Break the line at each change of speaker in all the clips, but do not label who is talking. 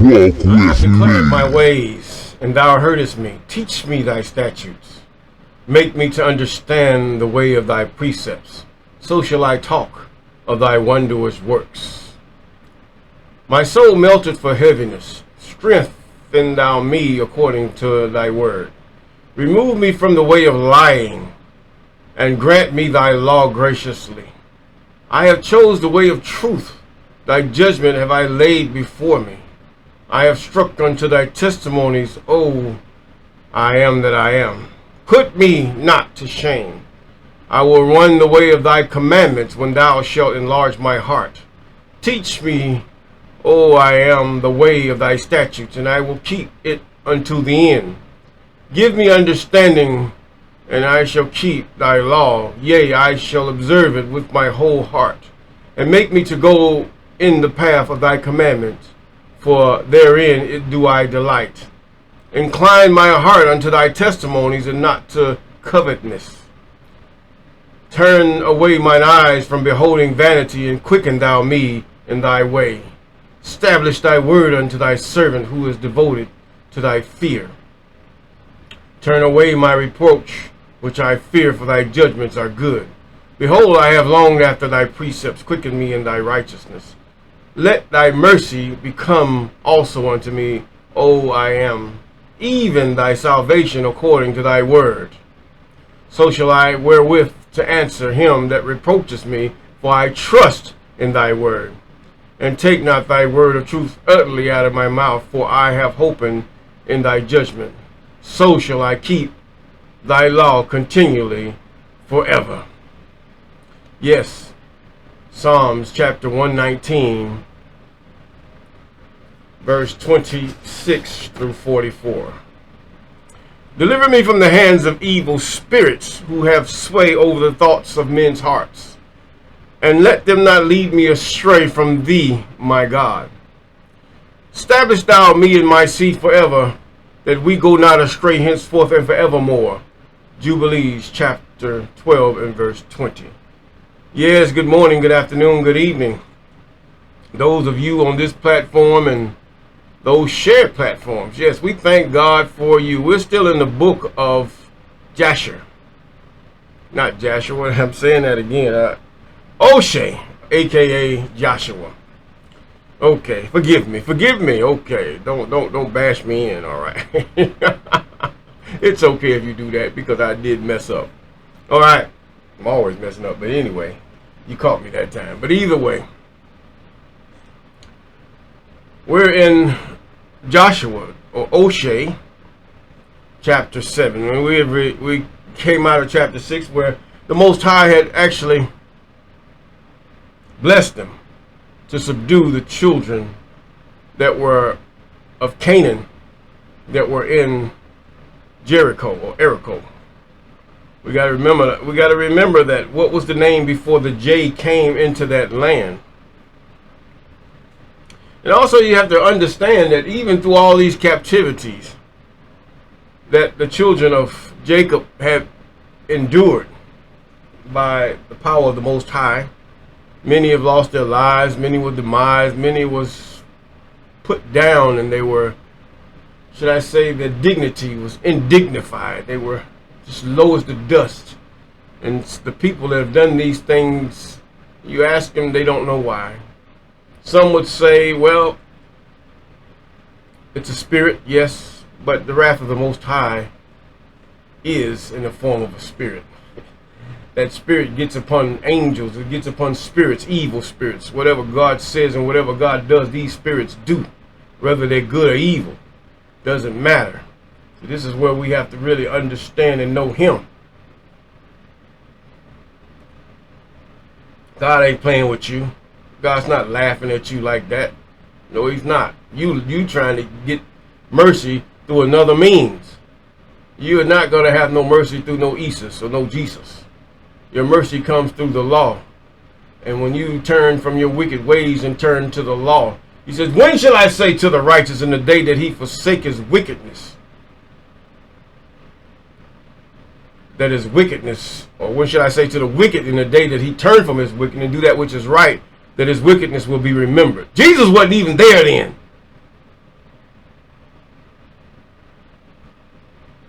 I declared my ways, and thou heardest me. Teach me thy statutes. Make me to understand the way of thy precepts. So shall I talk of thy wondrous works. My soul melted for heaviness. Strengthen thou me according to thy word. Remove me from the way of lying, and grant me thy law graciously. I have chose the way of truth. Thy judgment have I laid before me. I have struck unto thy testimonies, O I am that I am. Put me not to shame. I will run the way of thy commandments when thou shalt enlarge my heart. Teach me, O I am, the way of thy statutes, and I will keep it unto the end. Give me understanding, and I shall keep thy law. Yea, I shall observe it with my whole heart, and make me to go in the path of thy commandments, for therein it do I delight. Incline my heart unto thy testimonies, and not to covetousness. Turn away mine eyes from beholding vanity, and quicken thou me in thy way. Establish thy word unto thy servant who is devoted to thy fear. Turn away my reproach, which I fear, for thy judgments are good. Behold, I have longed after thy precepts. Quicken me in thy righteousness. Let thy mercy become also unto me, O I am, even thy salvation according to thy word. So shall I wherewith to answer him that reproacheth me, for I trust in thy word. And take not thy word of truth utterly out of my mouth, for I have hopen in thy judgment. So shall I keep thy law continually forever. Yes, Psalms chapter 119, verse 26 through 44. Deliver me from the hands of evil spirits, who have sway over the thoughts of men's hearts, and let them not lead me astray from thee, my God. Establish thou me in my seat forever, that we go not astray henceforth and forevermore. Jubilees chapter 12 and verse 20. Yes, good morning, good afternoon, good evening. Those of you on this platform and those shared platforms, yes, we thank God for you. We're still in the book of Jasher. Not Joshua, I'm saying that again. Oshea, aka Joshua. Okay, forgive me. Okay, don't bash me in, all right? It's okay if you do that, because I did mess up. All right, I'm always messing up, but anyway, you caught me that time. But either way, we're in Joshua, or Oshea, chapter 7. And we came out of chapter 6, where the Most High had actually blessed them to subdue the children that were of Canaan, that were in Jericho or Erico. We got to remember that what was the name before the J came into that land. And also you have to understand that even through all these captivities that the children of Jacob have endured by the power of the Most High, many have lost their lives, many were demised, many was put down, and they were, should I say, their dignity was indignified. They were just low as the dust. And the people that have done these things, you ask them, they don't know why. Some would say, well, it's a spirit, yes, but the wrath of the Most High is in the form of a spirit. That spirit gets upon angels, it gets upon spirits, evil spirits. Whatever God says and whatever God does, these spirits do. Whether they're good or evil, doesn't matter. So this is where we have to really understand and know Him. God ain't playing with you. God's not laughing at you like that. No, He's not. You trying to get mercy through another means. You are not going to have no mercy through no Isis or no Jesus. Your mercy comes through the law. And when you turn from your wicked ways and turn to the law, He says, when shall I say to the righteous in the day that he forsake his wickedness? That his wickedness, or when shall I say to the wicked in the day that he turn from his wickedness and do that which is right, that his wickedness will be remembered. Jesus wasn't even there then.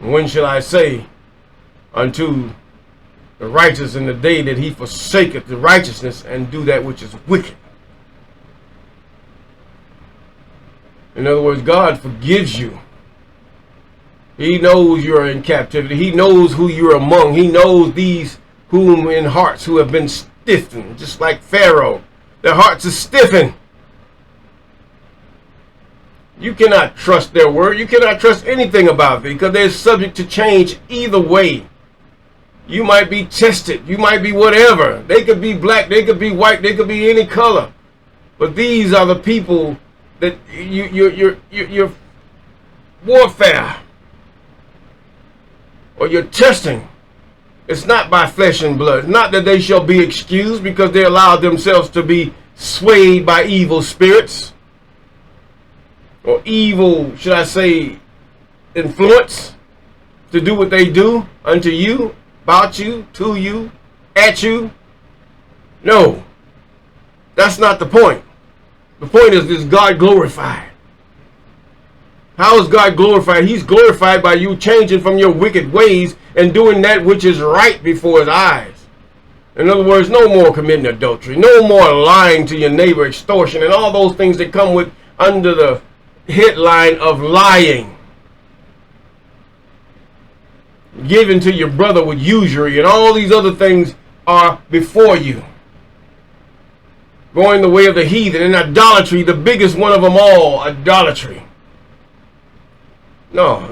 And when shall I say unto the righteous in the day that he forsaketh the righteousness and do that which is wicked? In other words, God forgives you. He knows you're in captivity. He knows who you're among. He knows these whom in hearts who have been stiffened, just like Pharaoh. Their hearts are stiffened. You cannot trust their word. You cannot trust anything about it because they're subject to change either way. You might be tested. You might be whatever. They could be black. They could be white. They could be any color. But these are the people that your warfare or your testing. It's not by flesh and blood. Not that they shall be excused because they allowed themselves to be swayed by evil spirits or evil, should I say, influence to do what they do unto you, about you, to you, at you. No, that's not the point. The point is God glorified? How is God glorified? He's glorified by you changing from your wicked ways and doing that which is right before his eyes. In other words, no more committing adultery, no more lying to your neighbor, extortion, and all those things that come with under the headline of lying. Giving to your brother with usury and all these other things are before you. Going the way of the heathen and idolatry, the biggest one of them all, idolatry. No.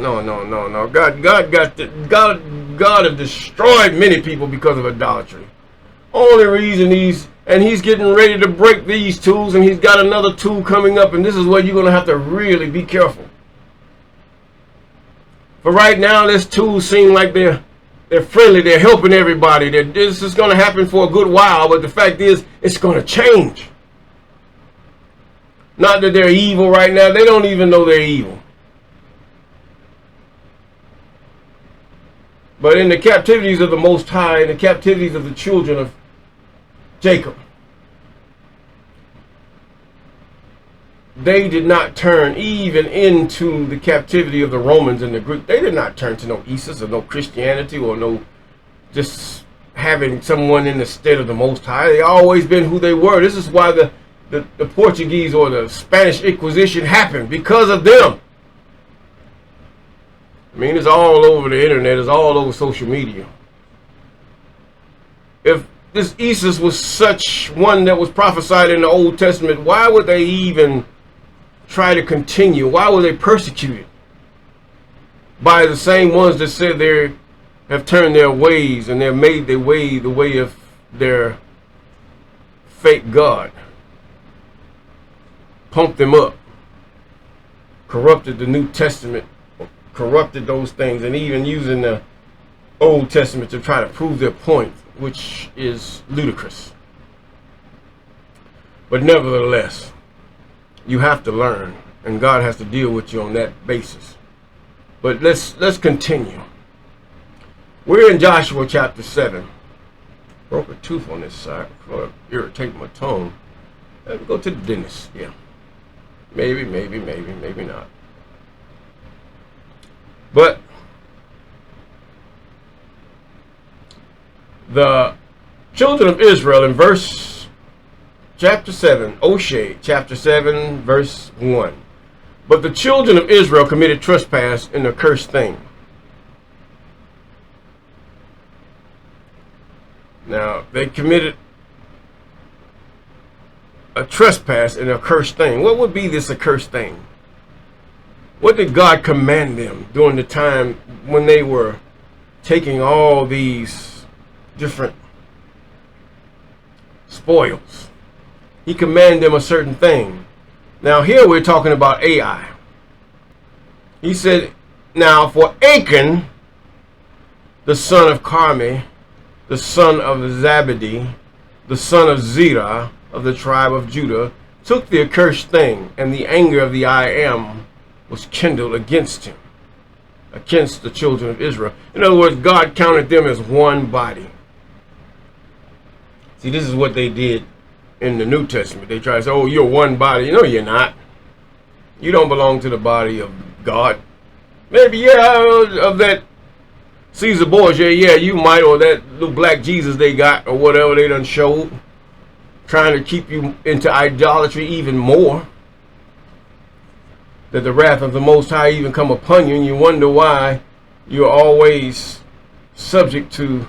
God have destroyed many people because of idolatry. Only reason he's getting ready to break these tools, and he's got another tool coming up, and this is where you're going to have to really be careful. For right now, this tool seems like they're friendly, they're helping everybody. This is going to happen for a good while, but the fact is, it's going to change. Not that they're evil right now, they don't even know they're evil. But in the captivities of the Most High, in the captivities of the children of Jacob, they did not turn even into the captivity of the Romans and the Greeks. They did not turn to no Isis or no Christianity or no just having someone in the stead of the Most High. They always been who they were. This is why the Portuguese or the Spanish Inquisition happened, because of them. I mean, it's all over the internet. It's all over social media. If this Isis was such one that was prophesied in the Old Testament, why would they even try to continue? Why were they persecuted by the same ones that said they have turned their ways and they've made their way the way of their fake God? Pumped them up, corrupted the New Testament, corrupted those things, and even using the Old Testament to try to prove their point, which is ludicrous. But nevertheless, you have to learn, and God has to deal with you on that basis. But let's continue. We're in Joshua chapter 7. Broke a tooth on this side before I irritate my tongue. Let me go to the dentist. Yeah. Maybe not. But the children of Israel in chapter 7, Oshea, chapter 7, verse 1. But the children of Israel committed trespass in a cursed thing. Now, they committed a trespass in a cursed thing. What would be this accursed thing? What did God command them during the time when they were taking all these different spoils? He commanded them a certain thing. Now here we're talking about Ai. He said, now for Achan, the son of Carmi, the son of Zabadi, the son of Zerah, of the tribe of Judah, took the accursed thing, and the anger of the I Am was kindled against him, against the children of Israel. In other words, God counted them as one body. See, this is what they did in the New Testament. They try to say, oh, you're one body. No, you're not. You don't belong to the body of God. Maybe, yeah, of that Caesar Borgia, yeah, you might, or that little black Jesus they got, or whatever they done showed, trying to keep you into idolatry even more. That the wrath of the Most High even come upon you, and you wonder why you're always subject to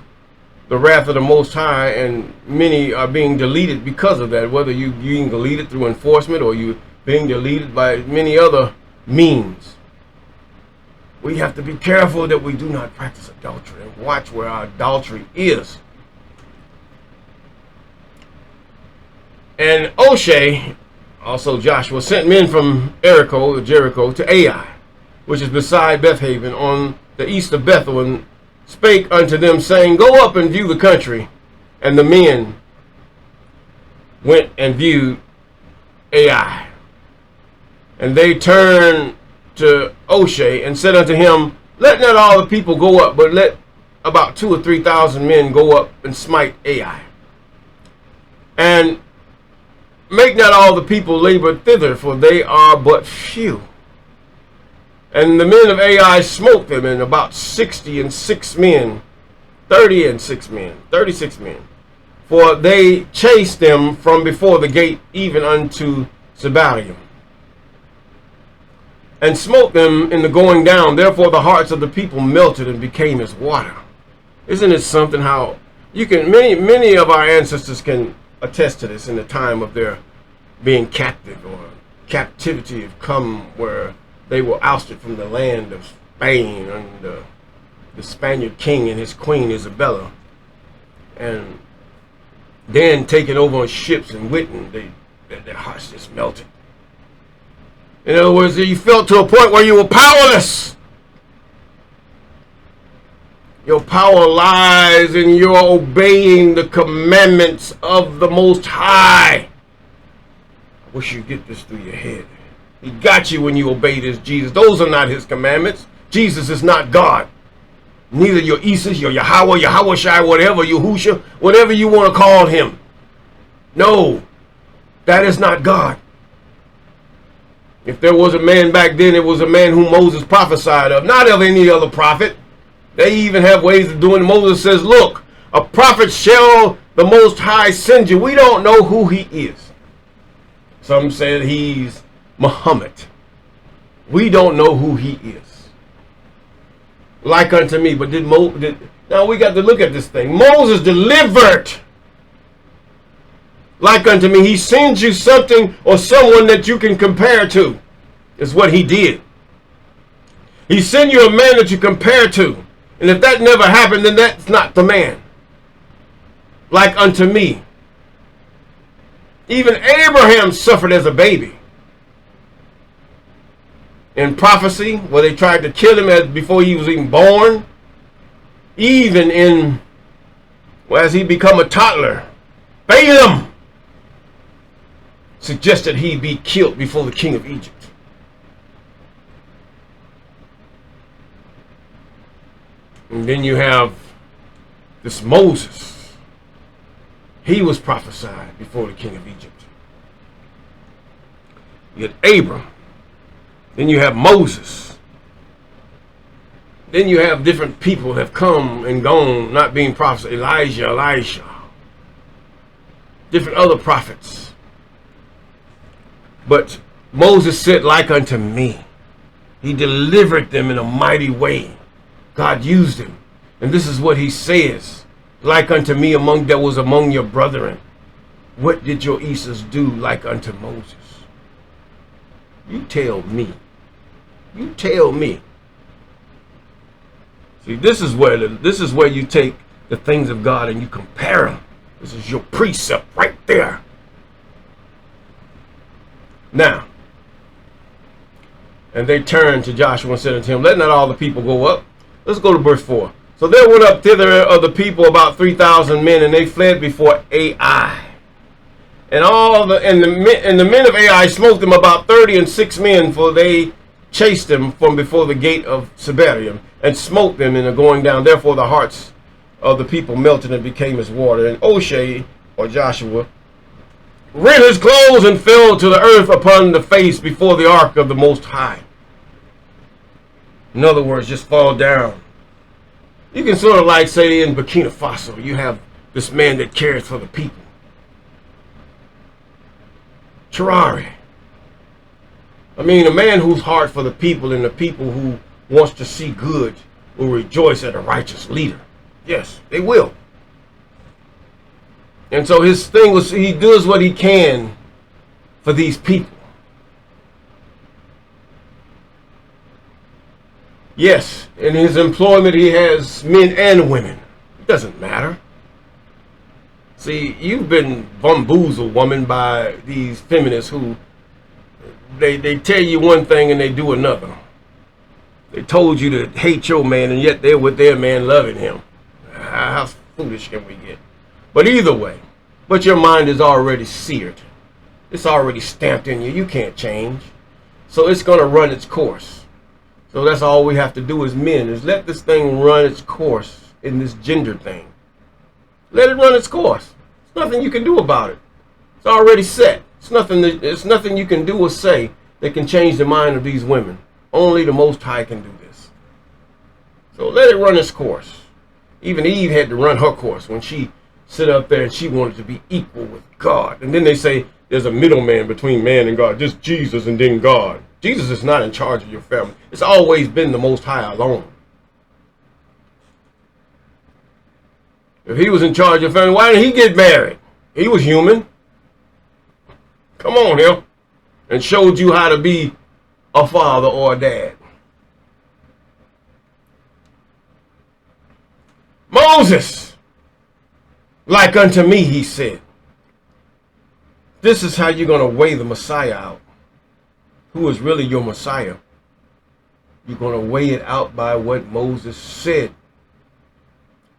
the wrath of the Most High, and many are being deleted because of that, whether you being deleted through enforcement or you being deleted by many other means. We have to be careful that we do not practice adultery, and watch where our adultery is. And Oshea, also Joshua, sent men from Jericho to Ai, which is beside Bethaven on the east of Bethel, and spake unto them, saying, Go up and view the country. And the men went and viewed Ai. And they turned to Oshea and said unto him, Let not all the people go up, but let about 2,000 or 3,000 men go up and smite Ai. And make not all the people labor thither, for they are but few. And the men of Ai smote them, and about 66 men, 36 men. For they chased them from before the gate even unto Zebarium, and smote them in the going down. Therefore the hearts of the people melted and became as water. Isn't it something how you can, many of our ancestors can attest to this in the time of their being captive, or captivity have come where they were ousted from the land of Spain under the Spaniard king and his queen Isabella, and then taken over on ships and written, their hearts just melted. In other words, you felt to a point where you were powerless. Your power lies in your obeying the commandments of the Most High. I wish you'd get this through your head. He got you when you obey this Jesus. Those are not his commandments. Jesus is not God. Neither your Isis, your Yahweh, Yahweh, whatever, Yahusha, whatever you want to call him. No, that is not God. If there was a man back then, it was a man whom Moses prophesied of, not of any other prophet. They even have ways of doing it. Moses says, look, a prophet shall the Most High send you. We don't know who he is. Some said he's Muhammad. We don't know who he is. Like unto me, but now we got to look at this thing. Moses delivered. Like unto me, he sends you something or someone that you can compare to, is what he did. He sent you a man that you compare to. And if that never happened, then that's not the man. Like unto me. Even Abraham suffered as a baby. In prophecy, where they tried to kill him before he was even born. Even in, as he become a toddler, Balaam suggested he be killed before the king of Egypt. And then you have this Moses. He was prophesied before the king of Egypt. You had Abram. Then you have Moses. Then you have different people have come and gone, not being prophets. Elijah, Elisha. Different other prophets. But Moses said, like unto me. He delivered them in a mighty way. God used him. And this is what he says. Like unto me that was among your brethren. What did your Esau do like unto Moses? You tell me. You tell me. See, this is where you take the things of God and you compare them. This is your precept right there. Now, and they turned to Joshua and said unto him, Let not all the people go up. Let's go to verse 4. So there went up thither of the people about 3,000 men, and they fled before Ai. And the men of Ai smote them about 36 men, for they chased them from before the gate of Zebarium, and smote them in the going down. Therefore the hearts of the people melted and became as water. And Oshea, or Joshua, rent his clothes and fell to the earth upon the face before the ark of the Most High. In other words, just fall down. You can sort of like say in Burkina Faso, you have this man that cares for the people. Traore. I mean, a man whose heart for the people and the people who wants to see good will rejoice at a righteous leader. Yes, they will. And so his thing was, he does what he can for these people. Yes, in his employment he has men and women. It doesn't matter. See, you've been bamboozled, woman, by these feminists who they tell you one thing and they do another. They told you to hate your man and yet they're with their man loving him. How foolish can we get? But either way, but your mind is already seared. It's already stamped in you. You can't change. So it's going to run its course. So that's all we have to do as men, is let this thing run its course in this gender thing. Let it run its course. There's nothing you can do about it. It's already set. It's nothing you can do or say that can change the mind of these women. Only the Most High can do this. So let it run its course. Even Eve had to run her course when she sit up there and she wanted to be equal with God. And then they say there's a middleman between man and God, just Jesus and then God. Jesus is not in charge of your family. It's always been the Most High alone. If he was in charge of your family, why didn't he get married? He was human. Come on here. And showed you how to be a father or a dad. Moses, like unto me, he said. This is how you're going to weigh the Messiah out. Who is really your Messiah? You're going to weigh it out by what Moses said.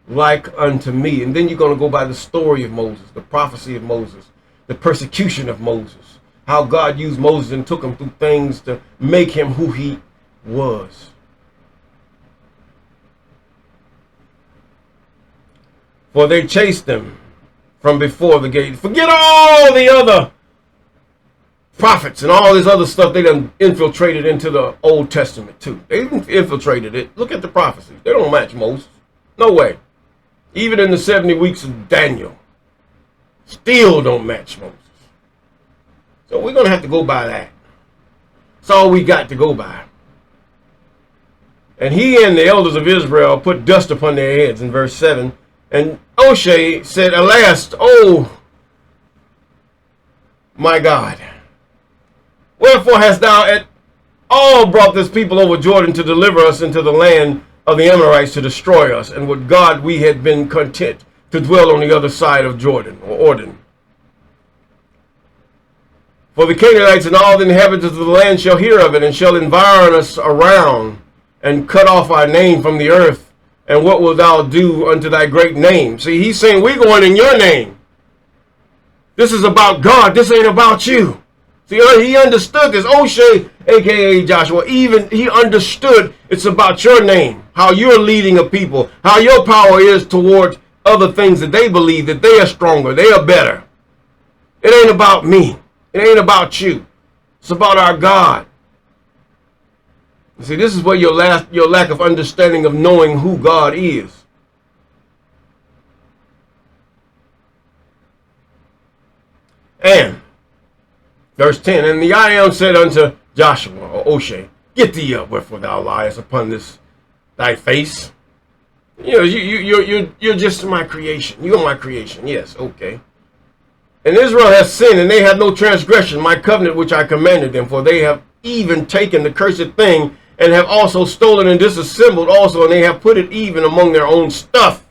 Like unto me. And then you're going to go by the story of Moses, the prophecy of Moses, the persecution of Moses, how God used Moses and took him through things to make him who he was. For they chased them from before the gate. Forget all the other prophets and all this other stuff they done infiltrated into the Old Testament too. They infiltrated it. Look at the prophecies. They don't match Moses. No way. Even in the 70 weeks of Daniel, still don't match Moses. So we're going to have to go by that. That's all we got to go by. And he and the elders of Israel put dust upon their heads in verse 7. And Oshea said, Alas, oh my God, wherefore hast thou at all brought this people over Jordan to deliver us into the land of the Amorites to destroy us? And would God we had been content to dwell on the other side of Jordan or Jordan. For the Canaanites and all the inhabitants of the land shall hear of it, and shall environ us around, and cut off our name from the earth. And what wilt thou do unto thy great name? See, he's saying, we're going in your name. This is about God. This ain't about you. See, he understood this. Oshea, a.k.a. Joshua, even he understood it's about your name, how you're leading a people, how your power is toward other things that they believe that they are stronger, they are better. It ain't about me. It ain't about you. It's about our God. You see, this is where your lack of understanding of knowing who God is. And verse 10, and the I am said unto Joshua, or Oshea, Get thee up, wherefore thou liest upon this thy face. You know, you're just my creation. You're my creation. Yes, okay. And Israel has sinned, and they have no transgression, my covenant which I commanded them. For they have even taken the cursed thing, and have also stolen and disassembled also, and they have put it even among their own stuff.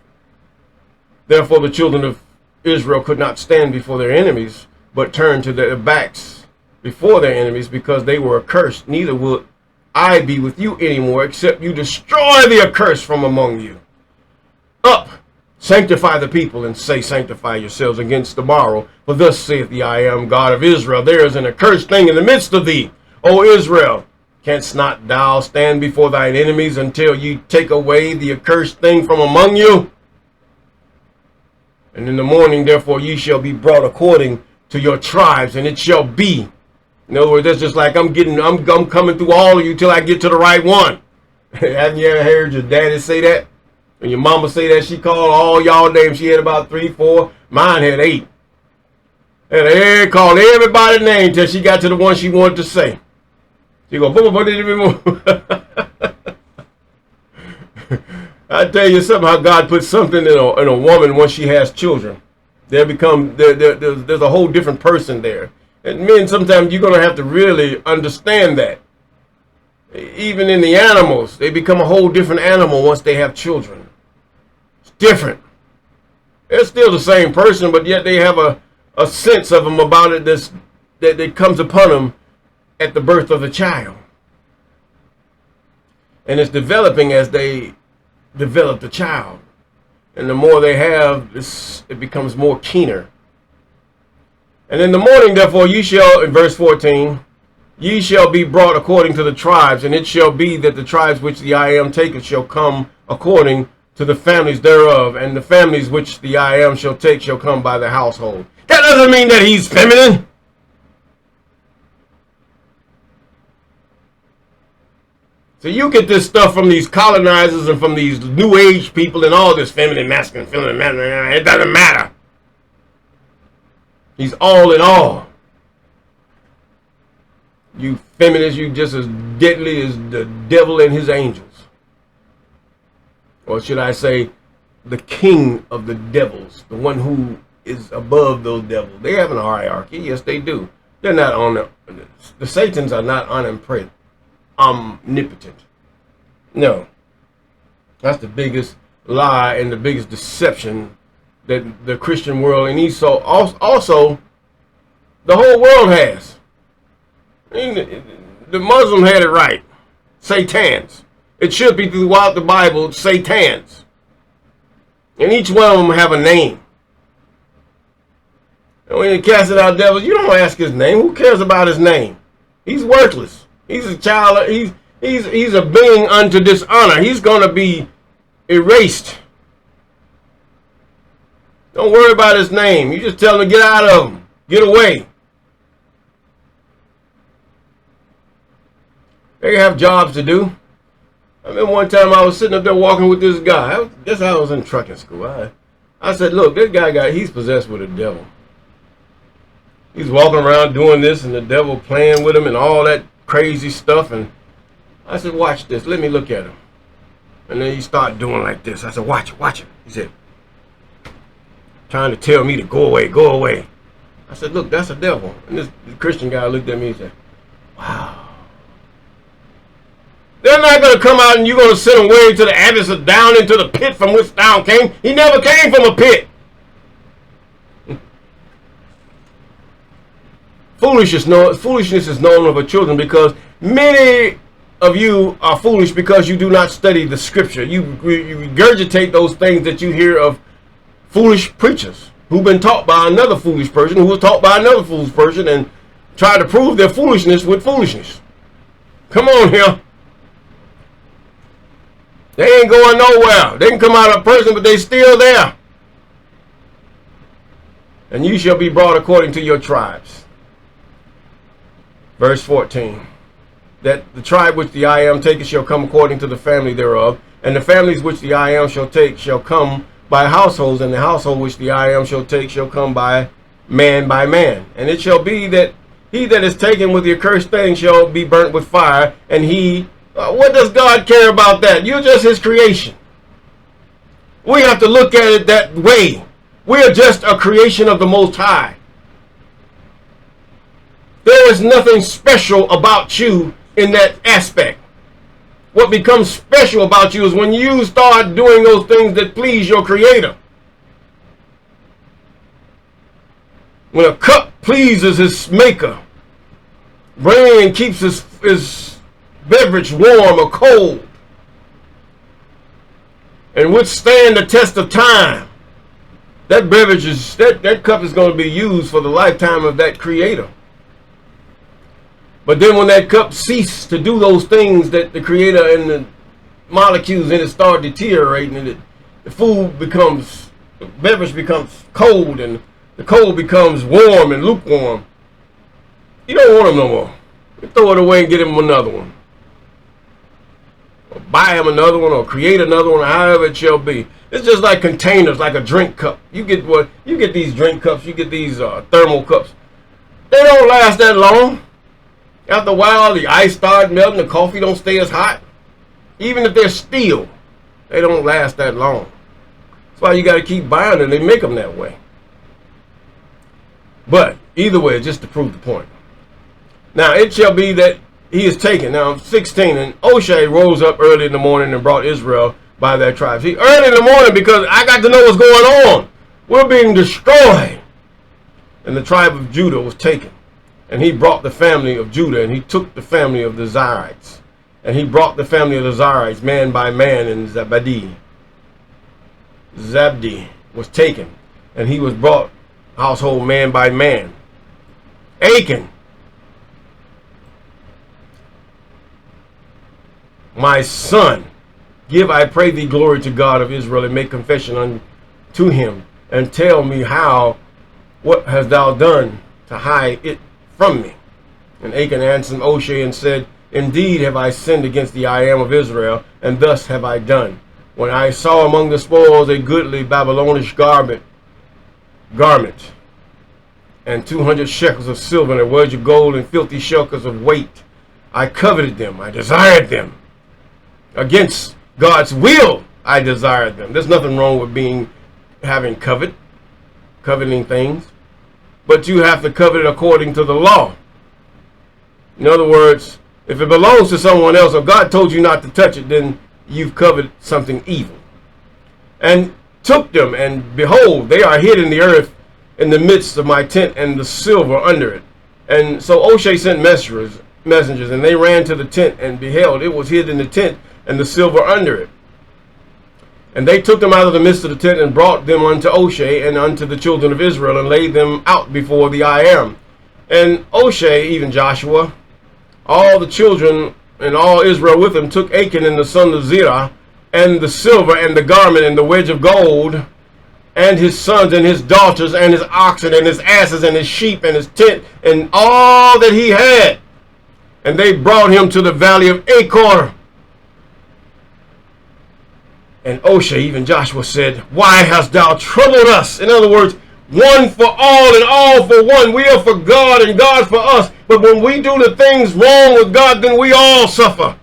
Therefore the children of Israel could not stand before their enemies, but turned to their backs before their enemies, because they were accursed. Neither will I be with you anymore, except you destroy the accursed from among you. Up, sanctify the people, and say, Sanctify yourselves against tomorrow. For thus saith the I am God of Israel, There is an accursed thing in the midst of thee, O Israel. Canst not thou stand before thine enemies until you take away the accursed thing from among you? And in the morning, therefore, ye shall be brought according to your tribes, and it shall be. In other words, that's just like I'm coming through all of you till I get to the right one. Haven't you ever heard your daddy say that? And your mama say that she called all y'all names. She had about 3, 4. Mine had 8. And they called everybody's name till she got to the one she wanted to say. She go, boom, boom. I tell you something, how God puts something in a woman once she has children. There's a whole different person there. And men, sometimes you're going to have to really understand that. Even in the animals, they become a whole different animal once they have children. It's different. They're still the same person, but yet they have a sense of them about it that comes upon them at the birth of the child. And it's developing as they develop the child. And the more they have, it becomes more keener. And in the morning, therefore, ye shall, in verse 14, ye shall be brought according to the tribes, and it shall be that the tribes which the I am taketh shall come according to the families thereof, and the families which the I am shall take shall come by the household. That doesn't mean that he's feminine. So you get this stuff from these colonizers and from these new age people and all this feminine, masculine, it doesn't matter. He's all in all. You feminists, you just as deadly as the devil and his angels. Or should I say, the king of the devils, the one who is above those devils. They have an hierarchy, yes they do. They're not on the Satans are not omnipotent. No. That's the biggest lie and the biggest deception that the Christian world and Esau also the whole world has. I mean, the Muslim had it right. Satans. It should be throughout the Bible, Satans. And each one of them have a name. And when you're casting out devils, you don't ask his name. Who cares about his name? He's worthless. He's a child. He's a being unto dishonor. He's going to be erased. Don't worry about his name. You just tell him to get out of him. Get away. They have jobs to do. I remember one time I was sitting up there walking with this guy. I was in trucking school. I said, look, this guy he's possessed with a devil. He's walking around doing this and the devil playing with him and all that crazy stuff. And I said, watch this. Let me look at him. And then he started doing like this. I said, watch it. He said, trying to tell me to go away, go away. I said, look, that's a devil. And this Christian guy looked at me and said, wow. They're not going to come out and you're going to send them way to the abyss or down into the pit from which down came. He never came from a pit. Foolishness is known of our children because many of you are foolish because you do not study the scripture. You regurgitate those things that you hear of foolish preachers who've been taught by another foolish person who was taught by another foolish person and try to prove their foolishness with foolishness. Come on here. They ain't going nowhere. They can come out of a person, but they still there. And you shall be brought according to your tribes. Verse 14. That the tribe which the I am taketh shall come according to the family thereof, and the families which the I am shall take shall come by households, and the household which the I am shall take shall come by man. And it shall be that he that is taken with the accursed thing shall be burnt with fire, and he... what does God care about that? You're just his creation. We have to look at it that way. We're just a creation of the Most High. There is nothing special about you in that aspect. What becomes special about you is when you start doing those things that please your Creator. When a cup pleases its maker, brain keeps his beverage warm or cold and withstand the test of time, that beverage is that cup is going to be used for the lifetime of that creator. But then when that cup ceases to do those things that the creator and the molecules in it start deteriorating, and the beverage becomes cold, and the cold becomes warm and lukewarm, you don't want them no more. You throw it away and get him another one. buy him another one or create another one, or however it shall be. It's just like containers, like a drink cup. You get these drink cups, you get these thermal cups. They don't last that long. After a while, the ice starts melting, the coffee don't stay as hot. Even if they're steel, they don't last that long. That's why you got to keep buying them. They make them that way. But either way, just to prove the point. Now it shall be that he is taken. Now 16, and Oshea rose up early in the morning and brought Israel by their tribes. Early in the morning, because I got to know what's going on. We're being destroyed. And the tribe of Judah was taken. And he brought the family of Judah, and he took the family of the Zarites. And he brought the family of the Zarites, man by man, and Zabdi was taken. And he was brought household man by man. Achan, my son, give, I pray thee, glory to God of Israel, and make confession unto him, and tell me what hast thou done to hide it from me? And Achan answered Oshea and said, indeed have I sinned against the I am of Israel, and thus have I done. When I saw among the spoils a goodly Babylonish garment, and 200 shekels of silver, and a wedge of gold, and 50 shekels of weight, I coveted them, I desired them. Against God's will, I desired them. There's nothing wrong with having coveting things, but you have to covet it according to the law. In other words, if it belongs to someone else, or God told you not to touch it, then you've coveted something evil. And took them, and behold, they are hid in the earth in the midst of my tent, and the silver under it. And so Oshea sent messengers, and they ran to the tent, and beheld, it was hid in the tent, and the silver under it. And they took them out of the midst of the tent, and brought them unto Oshea and unto the children of Israel, and laid them out before the I am. And Oshea, even Joshua, all the children and all Israel with him, took Achan and the son of Zerah, and the silver, and the garment, and the wedge of gold, and his sons, and his daughters, and his oxen, and his asses, and his sheep, and his tent, and all that he had. And they brought him to the valley of Achor. And Oshea, even Joshua, said, why hast thou troubled us? In other words, one for all and all for one. We are for God and God for us. But when we do the things wrong with God, then we all suffer.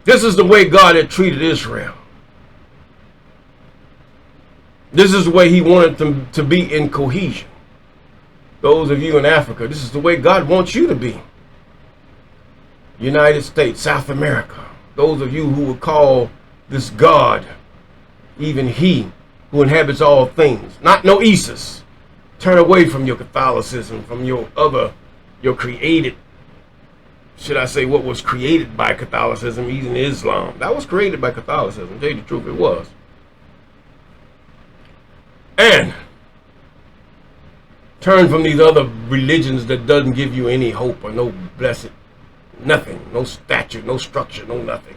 This is the way God had treated Israel. This is the way he wanted them to be in cohesion. Those of you in Africa, this is the way God wants you to be. United States, South America, those of you who would call this God, even he who inhabits all things, not no Isis. Turn away from your Catholicism, from your created, should I say what was created by Catholicism, even Islam. That was created by Catholicism, to tell you the truth, it was. And turn from these other religions that doesn't give you any hope or no blessed, nothing, no statute, no structure, no nothing.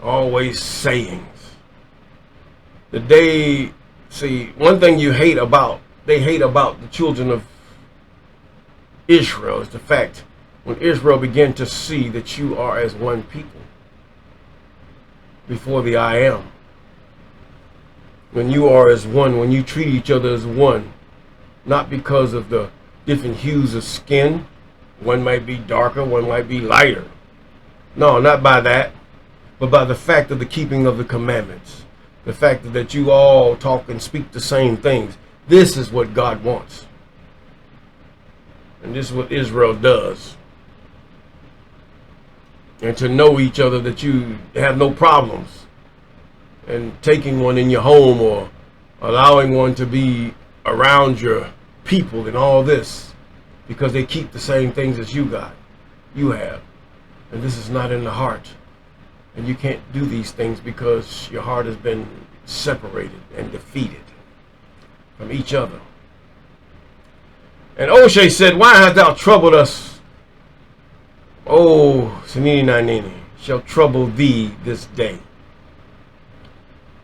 Always sayings. See, one thing they hate about the children of Israel is the fact when Israel began to see that you are as one people before the I am. When you are as one, when you treat each other as one, not because of the different hues of skin. One might be darker, one might be lighter. No, not by that, but by the fact of the keeping of the commandments. The fact that you all talk and speak the same things. This is what God wants. And this is what Israel does. And to know each other, that you have no problems. And taking one in your home or allowing one to be around your people and all this. Because they keep the same things as you have. And this is not in the heart. And you can't do these things because your heart has been separated and defeated from each other. And Oshea said, why hast thou troubled us? Oh, Sanini Nanini, shall trouble thee this day.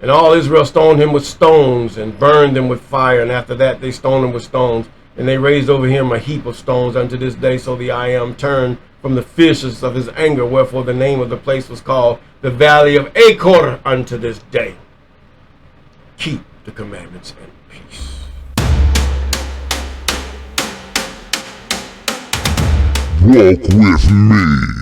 And all Israel stoned him with stones and burned them with fire. And after that they stoned him with stones And they raised over him a heap of stones unto this day. So the I am turned from the fierceness of his anger. Wherefore the name of the place was called the Valley of Achor unto this day. Keep the commandments and peace.
Walk with me.